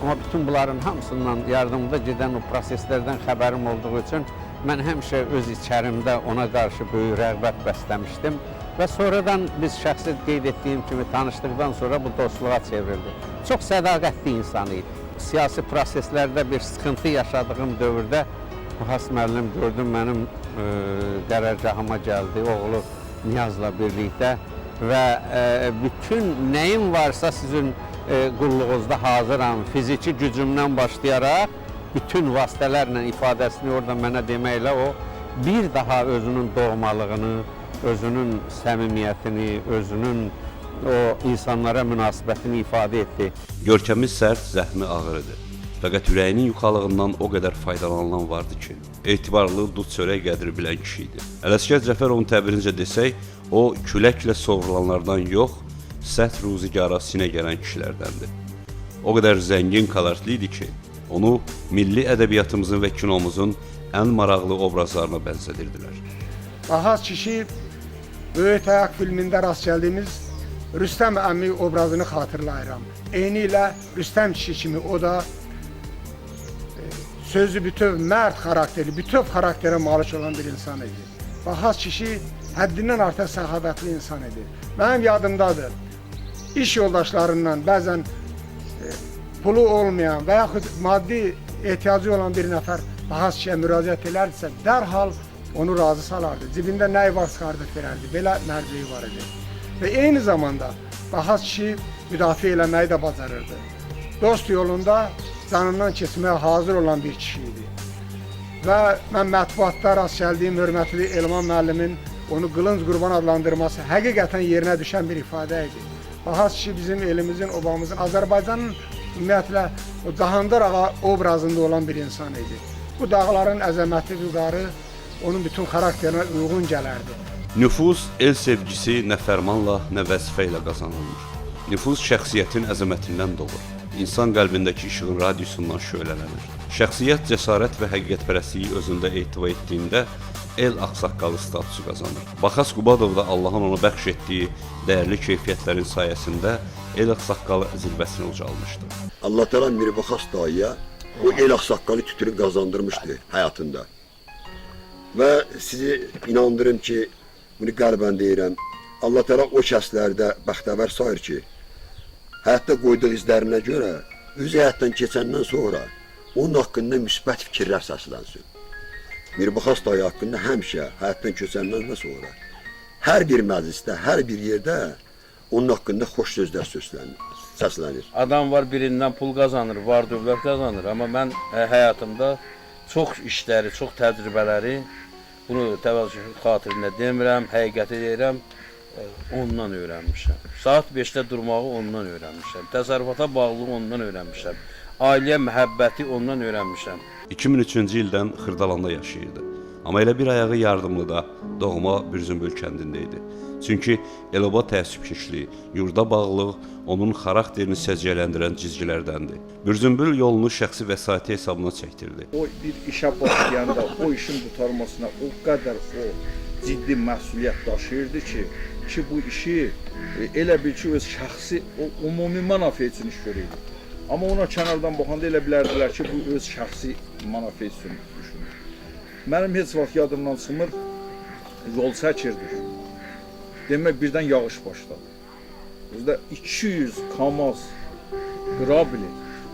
Amma bütün bunların hamısından yardımda gedən o proseslərdən xəbərim olduğu üçün mən həmişə öz içərimdə ona qarşı böyük rəğbət bəsləmişdim. Və sonradan biz şəxsi qeyd etdiyim kimi tanışdıqdan sonra bu dostluğa çevrildi. Çox sədaqətli insan idi. Siyasi proseslərdə bir sıxıntı yaşadığım dövrdə Bahas müəllim gördüm mənim qərargahıma gəldi, oğlu Niyazla birlikdə və bütün nəyim varsa sizin qulluğunuzda hazıram, fiziki gücümdən başlayaraq bütün vasitələrlə ifadəsini orada mənə deməklə o bir daha özünün doğmalığını, özünün səmimiyyətini, özünün o insanlara münasibətini ifadə etdi. Görkəmi sərt, zəhmi ağır idi. Fəqət ürəyinin yuxalığından o qədər faydalanılan vardı ki, etibarlı dud çörək qədri bilən kişi idi. Ələsgər Cəfərovun təbirincə desək, o küləklə sovrulanlardan yox, sərt ruzigara sinə gələn kişilərdəndir. O qədər zəngin kolortli idi ki, onu milli ədəbiyyatımızın və kinomuzun ən maraqlı obrazlarına bənzədirdilər. Bahas kişi Böyük Tayaq filmində rast gəldiyimiz Rüstəm əmi obrazını xatırlayıram. Eyni ilə Rüstəm kişi kimi o da sözü bütöv, mərd xarakteri, bütöv xarakterə malik olan bir insan idi. Bahas kişi həddindən artıq səxavətli insan idi. Mənim yadımdadır, iş yoldaşlarından bəzən pulu olmayan və yaxud maddi ehtiyacı olan bir nəfər Bahas kişiyə müraciət edərdisə, dərhal onu razı salardı. Cibində nəyi var çıxardıq verərdi. Belə mərdliyi var idi. Və eyni zamanda Bahas kişi müdafiə eləməyi də bacarırdı. Dost yolunda canından keçməyə hazır olan bir kişi idi. Və mən mətbuatda rast gəldiyim hörmətli Elman müəllimin onu qılınc qurban adlandırması həqiqətən yerinə düşən bir ifadə idi. Bahas kişi bizim elimizin, obamızın, Azərbaycanın ümumiyyətlə o Cahandar ağa obrazında olan bir insan idi. Bu dağların əzəməti, vüqarı onun bütün xarakterinə uyğun gələrdi. Nüfuz, el sevgisi nə fərmanla, nə vəzifə ilə qazanılmır. Nüfuz şəxsiyyətin əzəmətindən doğur. İnsan qəlbindəki işığın radiusundan şöhlələnir. Şəxsiyyət cəsarət və həqiqətpərəstliyi özündə ehtiva etdiyində el ağsaqqalı statusu qazanır. Bahas Qubadov da Allahın ona bəxş etdiyi dəyərli keyfiyyətlərin sayəsində el ağsaqqalı zirvəsinə ucalmışdı. Allah Teala Mir Bahas dayıya o el ağsaqqalı tütünü qazandırmışdı həyatında. Və sizi inandırım ki, bunu qəlbən deyirəm, Allah Teala o kəslərdə bəxtəvər sayır ki, həyatda qoyduğu izlərinə görə öz həyatdan keçəndən sonra onun haqqında müsbət fikirlər səslənsin. Mir Bahas dayı haqqında həmişə həyatdan keçəndən sonra hər bir məclisdə, hər bir yerdə onun haqqında xoş sözlər səslənir. Adam var birindən pul qazanır, var dövlət qazanır, amma mən həyatımda çox işləri, çox təcrübələri, bunu təvəzzüh xatirinə demirəm, həqiqəti deyirəm, ondan öyrənmişəm. Saat 5-də durmağı ondan öyrənmişəm. Təsərrüfata bağlılığı ondan öyrənmişəm. Ailəyə məhəbbəti ondan öyrənmişəm. 2003-cü ildən Xırdalanda yaşayırdı. Amma elə bir ayağı yardımlıda doğma Bürzümbül kəndində idi. Çünki el-oba təəssübkeşliyi, yurda bağlılıq onun xarakterini səciyyələndirən cizgilərdəndir. Bürzümbül yolunu şəxsi vəsaiti hesabına çəkdirdi. O bir işə başlayanda o işin qurtarmasına o qədər o ciddi məsuliyyət daşıyırdı ki, bu işi elə bil ki, öz şəxsi, o ümumi mənafə üçün iş görürdü. Amma ona kənardan baxanda elə bilərdilər ki, bu öz şəxsi mənafə üçün düşünür. Mənim heç vaxt yadımdan çıxmır, yol çəkirdik. Demək, birdən yağış başladı. Bizdə 200 kamaz qrabili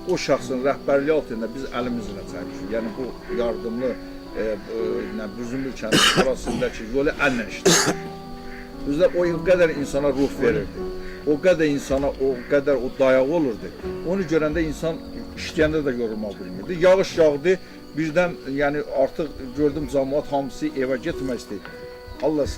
o şəxsin rəhbərliyi altında biz əlimizlə çəkdik. Yəni, bu yardımlı Bürzümbül kəndinin arasındakı yolu əllə işlədik. Bizdə o qədər insana ruh verirdi. O qədər insana, o qədər o dayağı olurdu. Onu görəndə insan işləyəndə də yorulmaq bilmirdi. Yağış yağdı, birdən yəni artıq gördüm cəmaət hamısı evə getmək istəyir. Allah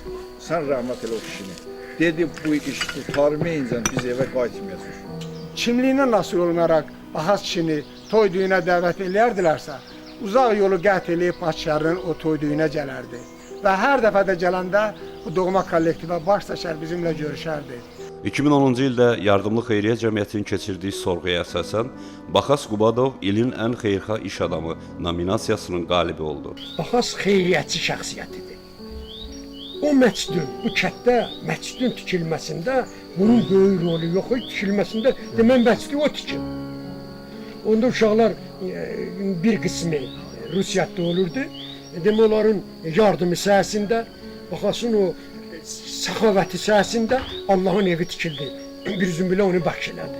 sən rəhmət elə o kişini. Dedi bu iş qurtarmayınca biz evə qayıtmayacağıq. Kimliyindən asılı olmayaraq Bahas kişini toy düyünə dəvət eləyərdilərsə, uzaq yolu qət eləyib Bakıların o toy düyünə gələrdi. Və hər dəfə də gələndə bu doğma kollektivə baş çəkər, bizimlə görüşərdi. 2010-cu ildə Yardımlı Xeyriyyə Cəmiyyətinin keçirdiyi sorğuya əsasən Bahas Qubadov ilin ən xeyirxah iş adamı nominasiyasının qalibi oldu. Bahas xeyriyyətçi şəxsiyyətidir. O məscidin, bu kətdə məscidin tikilməsində bunun böyük rolu yox idi. Tikilməsində demək məscidi o tikib. Onda uşaqlar bir qismi Rusiyadə olurdu. Demək onların yardımı sayəsində, baxasın o səxavəti sayəsində Allahın evi tikildi. Bir zümbilə onu bəxş elədi.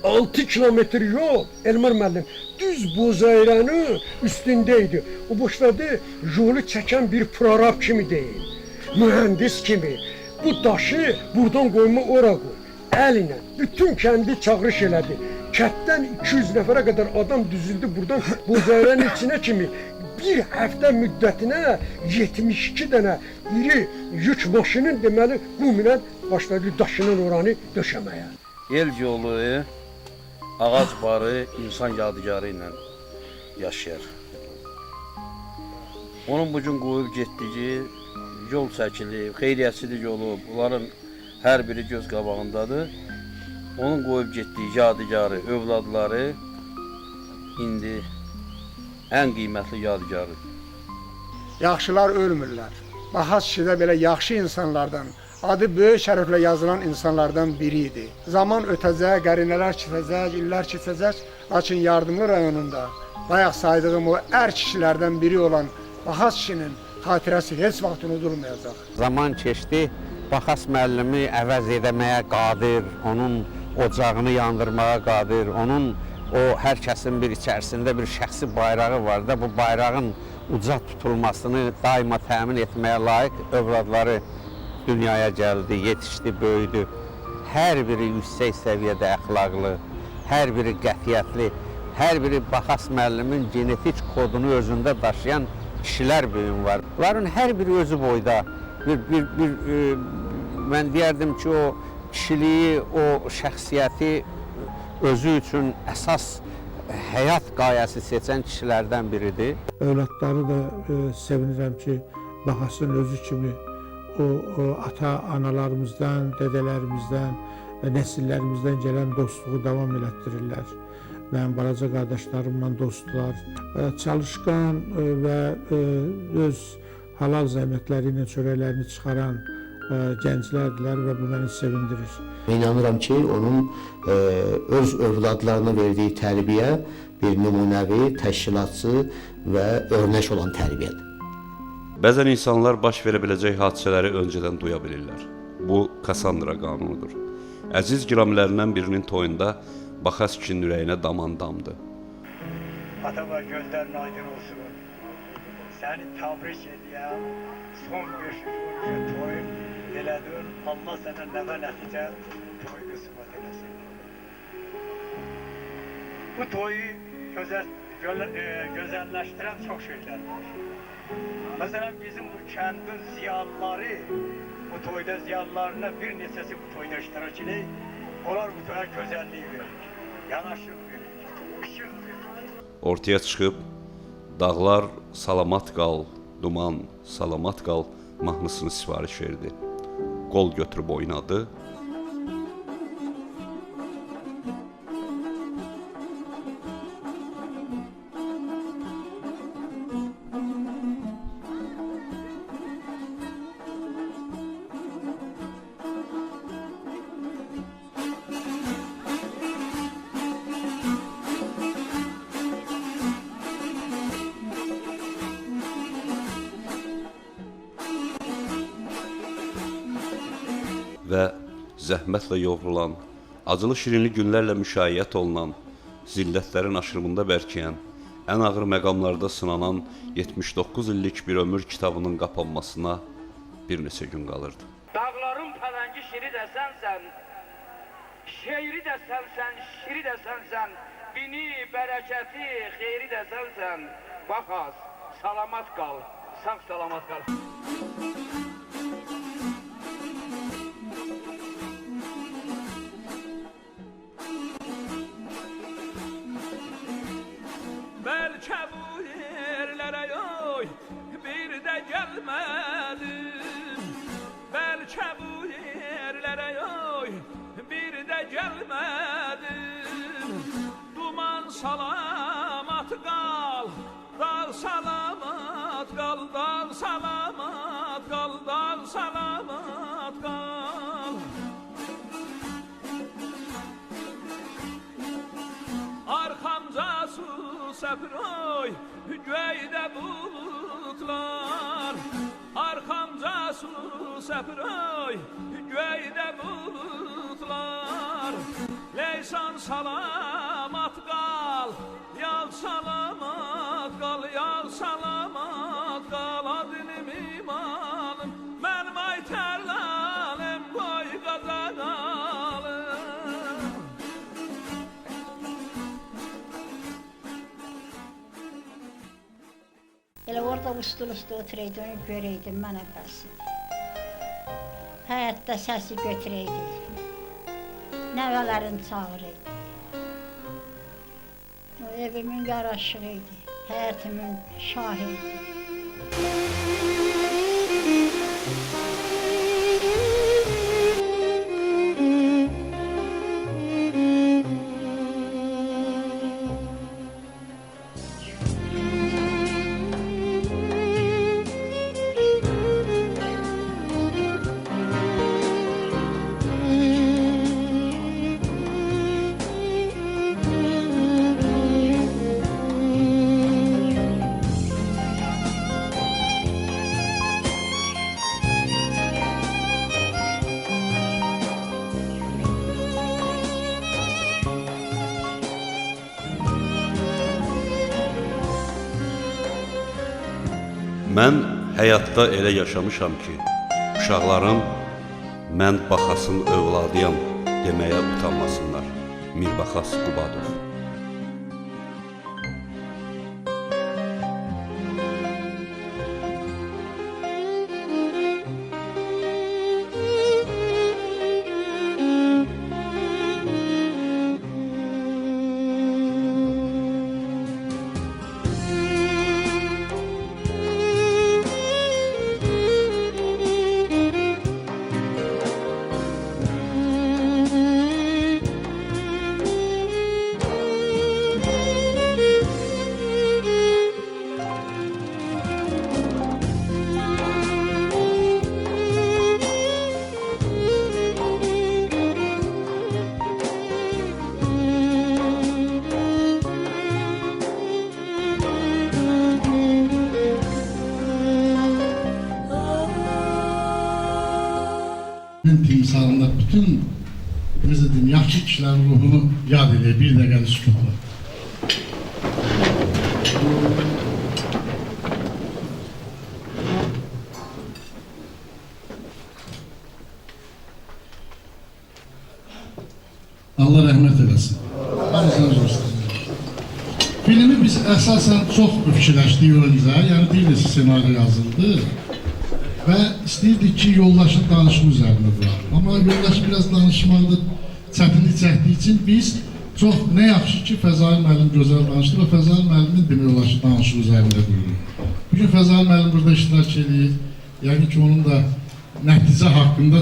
6 kilometr yol Elmar müəllim düz Bozayranın üstündeydi. O boşladı yolu çəkən bir prorab kimi deyil. Mühəndis kimi. Bu daşı buradan qoyma ora qoy. Əlinə bütün kəndi çağırış elədi. Kətdən 200 nəfərə qədər adam düzüldü buradan Bozayranın içinə kimi. Bir həftə müddətinə 72 dənə iri yük maşının deməli qum ilə başladı daşının oranı döşəməyə. El yolu, ağac barı, insan yadigarı ilə yaşayır. Onun bu gün qoyub getdiyi yol çəkilib, xeyriyyəçilik yolu, bunların hər biri göz qabağındadır. Onun qoyub getdiyi yadigarı, övladları indi ən qiymətli yadigarıdır. Yaxşılar ölmürlər. Bahas kişi də belə yaxşı insanlardan, adı böyük şərəflə yazılan insanlardan biri idi. Zaman ötəcək, qərinələr keçəcək, illər keçəcək. Lakin Yardımlı rayonunda bayaq saydığım o kişilərdən biri olan Bahas kişinin xatirəsi heç vaxt unudulmayacaq. Zaman keçdi, Baxas müəllimi əvəz edəməyə qadir, onun ocağını yandırmağa qadir, onun o hər kəsin bir içərisində bir şəxsi bayrağı var da, bu bayrağın uca tutulmasını daima təmin etməyə layiq övladları dünyaya gəldi, yetişdi, böyüdü. Hər biri yüksək səviyyədə əxlaqlı, hər biri qətiyyətli, hər biri Baxas müəllimin genetik kodunu özündə daşıyan kişilər böyüm var. Bunların hər biri özü boyda mən deyərdim ki, o kişiliyi, o şəxsiyyəti özü üçün əsas həyat qayəsi seçən kişilərdən biridir. Övladları da sevinirəm ki, Baxasın özü kimi o ata-analarımızdan, dədələrimizdən və nəsillərimizdən gələn dostluğu davam elətdirirlər. Mənim balaca qardaşlarımla dostlar, çalışqan və öz halal zəhmətləri ilə çörəklərini çıxaran gənclərdirlər və bu məni sevindirir. İnanıram ki, onun öz övladlarına verdiyi tərbiyə bir nümunəvi, təşkilatçı və örnək olan tərbiyədir. Bəzən insanlar baş verə biləcək hadisələri öncədən duya bilirlər. Bu Kassandra qanunudur. Əziz giramlərindən birinin toyunda Baxas kişinin ürəyinə daman damdı. Atama gözlərin aydın olsun. Səni təbrik edirəm. Son 513 toy elədin. Allah sənə nəvə nəticə toy qismət eləsin. Bu toyu gözəlləşdirən çox şeylər var. Məsələn, bizim bu kəndin ziyanları, bu toyda ziyanlarına bir neçəsi bu toyda iştirak edir. Onlar bu toya gözəlliyi verir, yanaşıq verir, ışıq verir. Ortaya çıxıb, dağlar salamat qal, duman salamat qal mahnısını sifariş verdi. Qol götürüb oynadı. Və zəhmətlə yovrulan, acılı şirinli günlərlə müşayiət olunan, zillətlərin aşırımında bərkiyən, ən ağır məqamlarda sınanan 79 illik bir ömür kitabının qapanmasına bir neçə gün qalırdı. Dağların pələngi şiri də sənsən, şeiri də sənsən, şiri də sənsən, bini, bərəkəti, xeyri də sənsən. Baxas, salamat qal, sağ salamat qal. Bəlkə bu yerlərə yoy, bir də gəlmədim. Bəlkə bu yerlərə yoy, bir də gəlmədim. Duman salamat qal, dağ salamat qal, dağ salamat qal, dağ salamat qal. su səpir oy, göydə bulutlar. Arxamca su səpir oy, göydə bulutlar. Leysan salamat qal, yal salamat qal, yal salamat qal. Adınım imanım, mənim ay tərlalim, qoy qazanalım. Elə orada ustul-ustul oturaydım, görəydim mənə qalsın. Həyatda səsi götürəydi. Nəvələrin çağırıydı. O evimin yaraşığıydı, həyatımın şahidi. Mən həyatda elə yaşamışam ki, uşaqlarım mən Baxasın övladıyam deməyə utanmasınlar. Mirbaxas Qubadov. Timsalında bütün dedim, yaxşı kişilərin ruhunu yad edir, bir dəqiqəli sükutla. Allah rəhmət eləsin. Filmi biz əsasən çox fikirləşdik öncə, yəni bir neçə senaryo yazıldı. Və istəyirdik ki, yoldaşın danışma üzərində duraq. Amma yoldaşı biraz danışmaqda çətinlik çəkdiyi üçün biz çox nə yaxşı ki, Fəzail müəllim gözəl danışdı və Fəzail müəllimin demək yoldaşı danışma üzərində duruyor. Bugün Fəzail müəllim burada iştirak edir. Yəni ki, onun da nəticə haqqında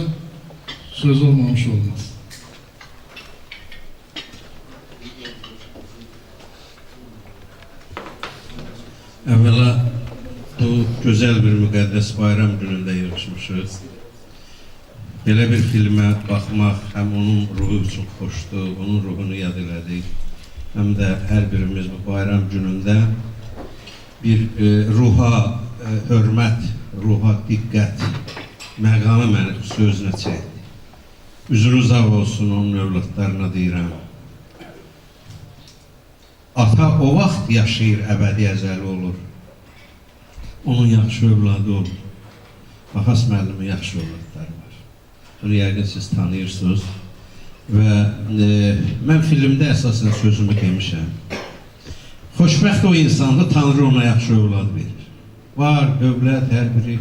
sözü olmamış olmaz. Əvvəla bu gözəl bir müqəddəs bayram günündə yığışmışıq. Belə bir filmə baxmaq həm onun ruhu üçün xoşdur, onun ruhunu yad elədik. Həm də hər birimiz bu bayram günündə bir ruha hörmət, ruha diqqət məqamı məni sözünə çəkdi. Üzünüz ağ olsun onun övladlarına deyirəm. Ata o vaxt yaşayır, əbədi əzəli olur. Onun yaxşı övladı olur. Baxas müəllimin yaxşı övladları var. Bunu yəqin siz tanıyırsınız. Və mən filmdə əsasən sözümü demişəm. Xoşbəxt o insandı, Tanrı ona yaxşı övlad verir. Var, dövlət, hər biri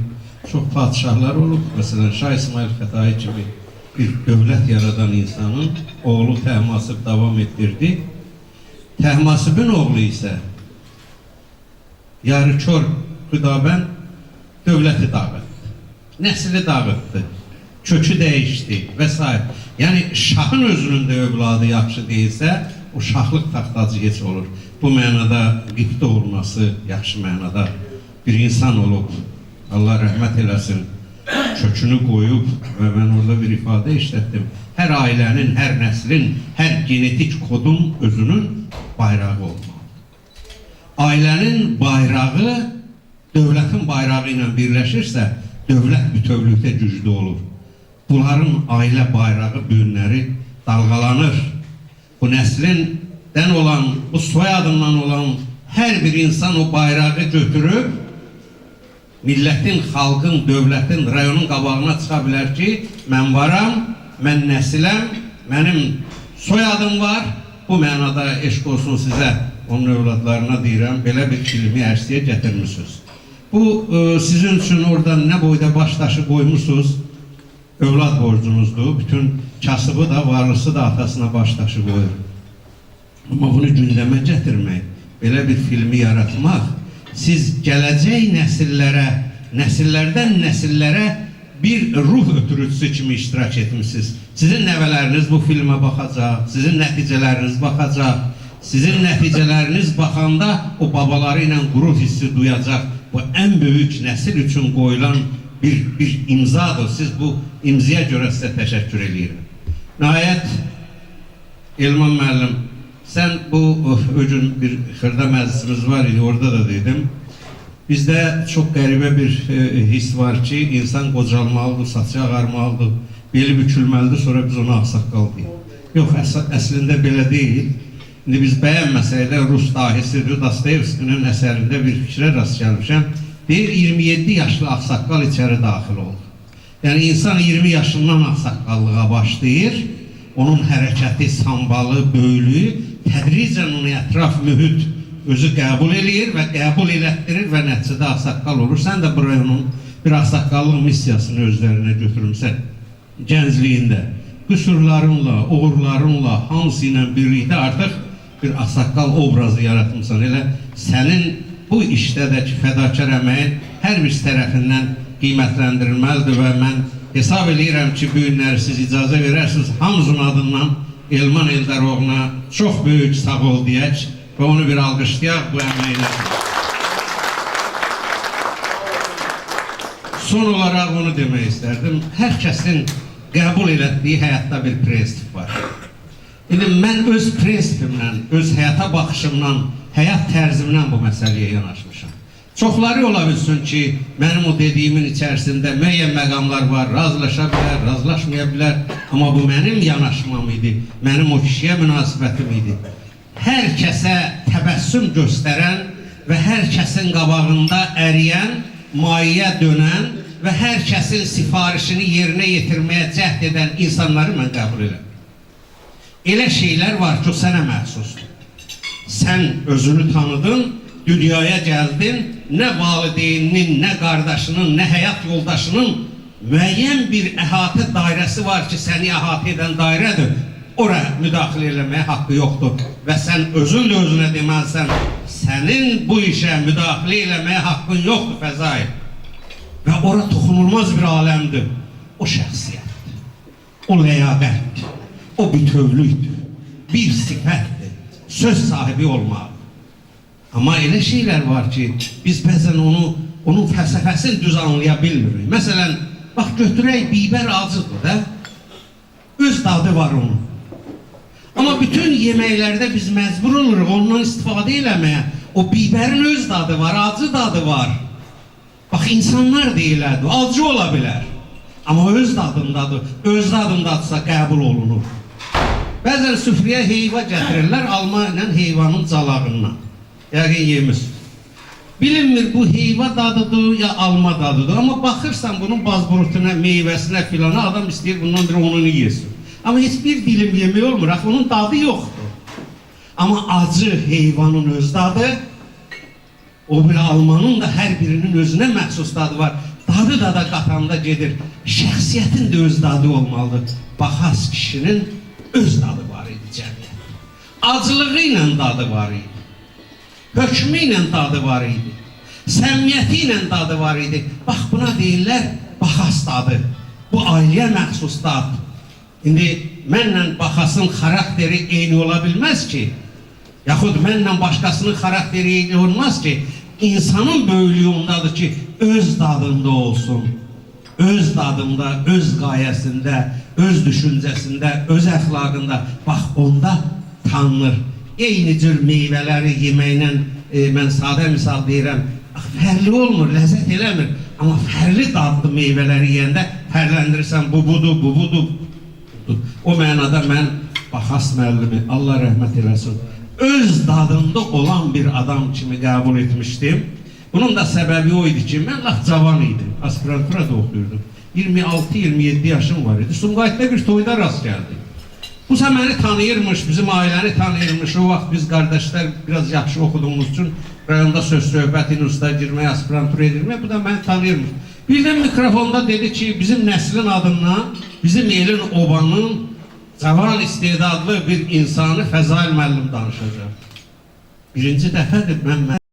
çox padişahlar olub. Məsələn, Şah İsmail Xətai kimi bir dövlət yaradan insanın oğlu Təhmasib davam etdirdi. Təhmasibin oğlu isə yarıkör Xüdabənd dövləti dağıtdı, nəsli dağıtdı, kökü dəyişdi və s. Yəni, şahın özünün də övladı yaxşı deyilsə, o şahlıq taxtacı heç olur. Bu mənada qibdə olması yaxşı mənada bir insan olub, Allah rəhmət eləsin, kökünü qoyub və mən orada bir ifadə işlətdim. Hər ailənin, hər nəslin, hər genetik kodun özünün bayrağı olmalı. ailənin bayrağı dövlətin bayrağı ilə birləşirsə, dövlət bütövlükdə güclü olur. Bunların ailə bayrağı günləri dalğalanır. Bu nəslindən olan, bu soyadından olan hər bir insan o bayrağı götürüb, millətin, xalqın, dövlətin, rayonun qabağına çıxa bilər ki, mən varam, mən nəsiləm, mənim soyadım var. Bu mənada eşq olsun sizə, onun övladlarına deyirəm, belə bir filmi ərsəyə gətirmişsiniz. Bu sizin üçün orada nə boyda baş daşı qoymuşsunuz, övlad borcunuzdur. Bütün kasıbı da, varlısı da atasına baş daşı qoyur. Amma bunu gündəmə gətirmək, belə bir filmi yaratmaq, siz gələcək nəsillərə, nəsillərdən nəsillərə bir ruh ötürücüsü kimi iştirak etmişsiniz. Sizin nəvələriniz bu filmə baxacaq, sizin nəticələriniz baxacaq, sizin nəticələriniz baxanda o babaları ilə qürur hissi duyacaq. Bu ən böyük nəsil üçün qoyulan bir imzadır. Siz bu imzaya görə sizə təşəkkür edirəm. Nəhayət, Elman müəllim, sən bu öcün bir xırda məclisimiz var idi, orada da dedim. Bizdə çox qəribə bir his var ki, insan qocalmalıdır, saçı ağarmalıdır, beli bükülməlidir, sonra biz ona ağsaqqal deyik. Yox, əslində belə deyil. İndi biz bəyənməsək də Rus dahisi Dostoyevskinin əsərində bir fikrə rast gəlmişəm. Deyir, 27 yaşlı ağsaqqal içəri daxil oldu. Yəni, insan 20 yaşından ağsaqqallığa başlayır, onun hərəkəti, sambalı, böylüyü, tədricən onun ətraf mühit özü qəbul edir və qəbul elətdirir və nəticədə ağsaqqal olur. Sən də bu rayonun bir ağsaqqallıq missiyasını özlərinə götürmüsən gəncliyində. Qüsurlarınla, uğurlarınla, hamısı ilə birlikdə artıq bir ağsaqqal obrazı yaratmışsan. Elə sənin bu işdədəki fədakar əməyin hər bir tərəfindən qiymətləndirilməlidir və mən hesab edirəm ki, bu günləri siz icazə verərsiniz, hamımızın adından Elman Eldaroğlu'na çox böyük sağ ol deyək və onu bir alqışlayaq bu əməyinə. Son olaraq onu demək istərdim. Hər kəsin qəbul etdiyi həyatda bir prinsip var. İndi mən öz prinsipimlə, öz həyata baxışımla, həyat tərzimlə bu məsələyə yanaşmışam. Çoxları ola bilsin ki, mənim o dediyimin içərisində müəyyən məqamlar var, razılaşa bilər, razılaşmaya bilər. Amma bu mənim yanaşmam idi, mənim o kişiyə münasibətim idi. Hər kəsə təbəssüm göstərən və hər kəsin qabağında əriyən, mayiyə dönən və hər kəsin sifarişini yerinə yetirməyə cəhd edən insanları mən qəbul edirəm. Elə şeylər var ki, o sənə məxsusdur. Sən özünü tanıdın, dünyaya gəldin, nə valideyninin, nə qardaşının, nə həyat yoldaşının müəyyən bir əhatə dairəsi var ki, səni əhatə edən dairədir. Ora müdaxilə eləməyə haqqı yoxdur və sən özün də özünə deməlisən, sənin bu işə müdaxilə eləməyə haqqın yoxdur Fəzail. Və ora toxunulmaz bir aləmdir. O şəxsiyyətdir, o ləyaqətdir, o bütövlükdür, bir sifətdir, söz sahibi olmalıdır. Amma elə şeylər var ki, biz bəzən onun fəlsəfəsini düz anlaya bilmirik. Məsələn, bax götürək, bibər acıdır da, öz dadı var onun. Amma bütün yeməklərdə biz məcbur oluruq ondan istifadə eləməyə. O bibərin öz dadı var, acı dadı var. Bax, insanlar deyilərdir, acı ola bilər. Amma öz dadındadır, öz dadındadırsa qəbul olunur. Bəzən süfrəyə heyva gətirirlər, alma ilə heyvanın calağından. Yəqin yemişsiniz. Bilinmir bu heyva dadıdır ya alma dadıdır. Amma baxırsan bunun bazburutuna, meyvəsinə filana, adam istəyir bundan bir onunu yesin. Amma heç bir dilim yemək olmur, onun dadı yoxdur. Amma acı heyvanın öz dadı, o bir almanın da hər birinin özünə məxsus dadı var. Dadı da qatanda gedir. Şəxsiyyətin də öz dadı olmalıdır. Baxas kişinin öz dadı var idi cəmiyyət. Acılığı ilə dadı var idi. Hökmü ilə dadı var idi. Səmimiyyəti ilə dadı var idi. Bax, buna deyirlər baxas dadı. Bu ailəyə məxsus dadı. İndi mənlə baxasın xarakteri eyni ola bilməz ki, yaxud mənlə başqasının xarakteri eyni olmaz ki, insanın böyüklüyü ondadır ki, öz dadında olsun. Öz dadında, öz qayəsində, öz düşüncəsində, öz əxlaqında, bax onda tanınır. Eyni cür meyvələri yeməklə mən sadə misal deyirəm, fərli olmur, ləzzət eləmir. Amma fərli dadlı meyvələri yeyəndə fərləndirirsən, bu budur, bu budur. O mənada mən Baxas müəllimi, Allah rəhmət eləsin, öz dadında olan bir adam kimi qəbul etmişdim. Bunun da səbəbi o idi ki, mən laf cavan idim, aspiranturada oxuyurdum. 26-27 yaşım var idi. Sumqayıtda bir toyda rast gəldim. Bu sən məni tanıyırmış, bizim ailəni tanıyırmış. O vaxt biz qardaşlar biraz yaxşı oxuduğumuz üçün rayonda söz-söhbət institutuna girməyə, aspirantura edilməyə, bu da məni tanıyırmış. Birdən mikrofonda dedi ki, bizim nəslin adından, bizim elin obanın cavan istedadlı bir insanı Fəzail müəllim danışacaq. Birinci dəfədir mən